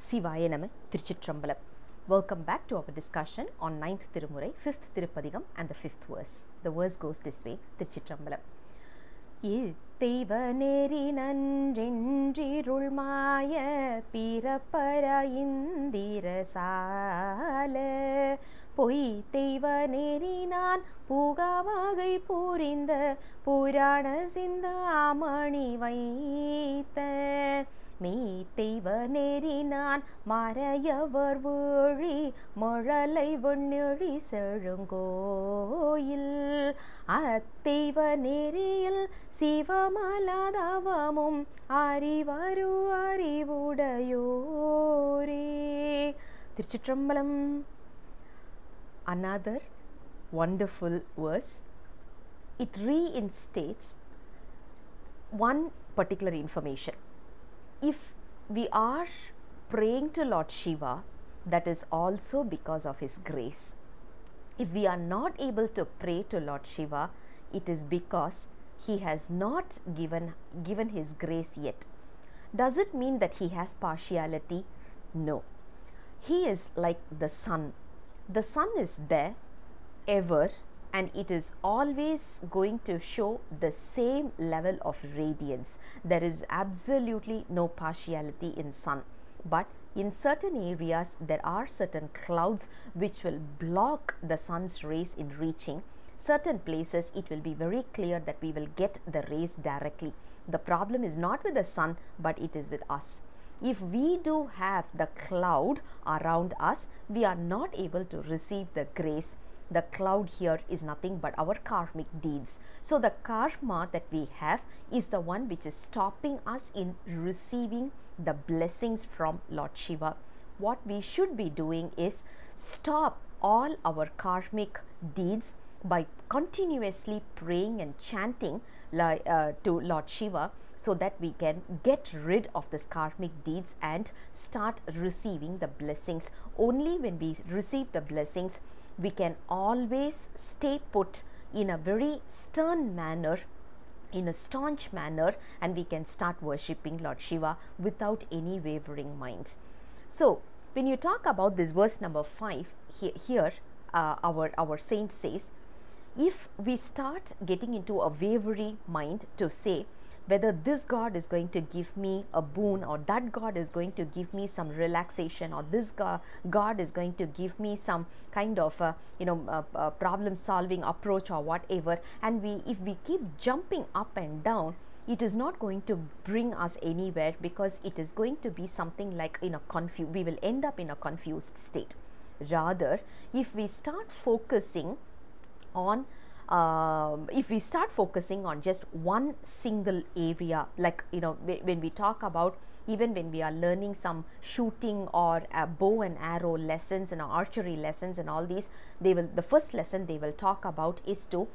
Sivaya Nama, Thiruchitrambalam. Welcome back to our discussion on 9th Tirumurai, 5th Tirupadigam and the 5th verse. The verse goes this way, Thiruchitrambalam. iththeiva neri நன்றென்றிருள் மாய பிறப்பர இந்திரசால பொய்த்தெய்வ நெறி நான் புகவகை புரிந்த புராண சிந்தாமணி வைத்த மெய்த்தெய்வ நெறி நான் மறையவர் வீழி மழலை வெண்ணெழி செழுங்கோயில் அத்தெய்வ நெறியில் சிவமலதவமும் அறிவரு அறிவுடையோரே. Thiruchitrambalam. Another wonderful verse. It reinstates one particular information. If we are praying to Lord Shiva, that is also because of his grace. If we are not able to pray to Lord Shiva, it is because he has not given his grace yet. Does it mean that he has partiality? No. He is like the sun. The sun is there ever, and it is always going to show the same level of radiance. There is absolutely no partiality in sun. But in certain areas, there are certain clouds which will block the sun's rays in reaching. Certain places, it will be very clear that we will get the rays directly. The problem is not with the sun, but it is with us. If we do have the cloud around us, we are not able to receive the grace. The cloud here is nothing but our karmic deeds. So the karma that we have is the one which is stopping us in receiving the blessings from Lord Shiva. What we should be doing is stop all our karmic deeds by continuously praying and chanting to Lord Shiva, so that we can get rid of this karmic deeds and start receiving the blessings. Only when we receive the blessings, we can always stay put in a very stern manner, in a staunch manner, and we can start worshipping Lord Shiva without any wavering mind. So when you talk about this verse number 5, here our saint says, if we start getting into a wavering mind to say whether this God is going to give me a boon, or that God is going to give me some relaxation, or this God is going to give me some kind of problem solving approach or whatever, and if we keep jumping up and down, it is not going to bring us anywhere, because it is going to be something like we will end up in a confused state. Rather, if we start focusing on just one single area, like when we talk about, even when we are learning some shooting or bow and arrow lessons and archery lessons and all these, the first lesson they will talk about is to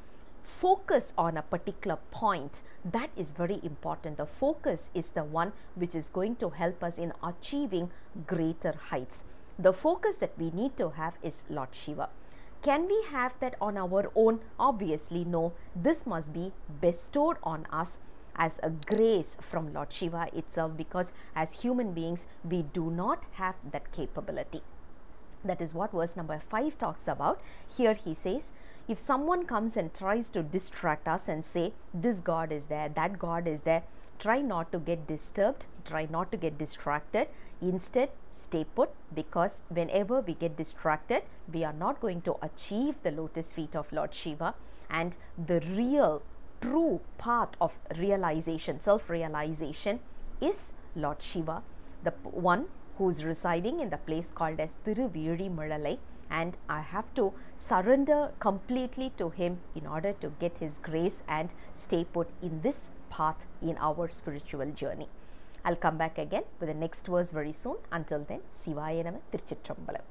focus on a particular point. That is very important. The focus is the one which is going to help us in achieving greater heights. The focus that we need to have is Lord Shiva. Can we have that on our own? Obviously no. This must be bestowed on us as a grace from Lord Shiva itself, because as human beings we do not have that capability. That is what verse number 5 talks about. Here he says, if someone comes and tries to distract us and say this God is there, that God is there, try not to get disturbed, try not to get distracted. Instead, stay put, because whenever we get distracted, we are not going to achieve the lotus feet of Lord Shiva, and the real true path of realization, self-realization, is Lord Shiva, the one who is residing in the place called as Thiruveezhimizhalai, and I have to surrender completely to him in order to get his grace and stay put in this path in our spiritual journey. I'll come back again with the next verse very soon. Until then, Sivaya Nama, Thiruchitrambalam.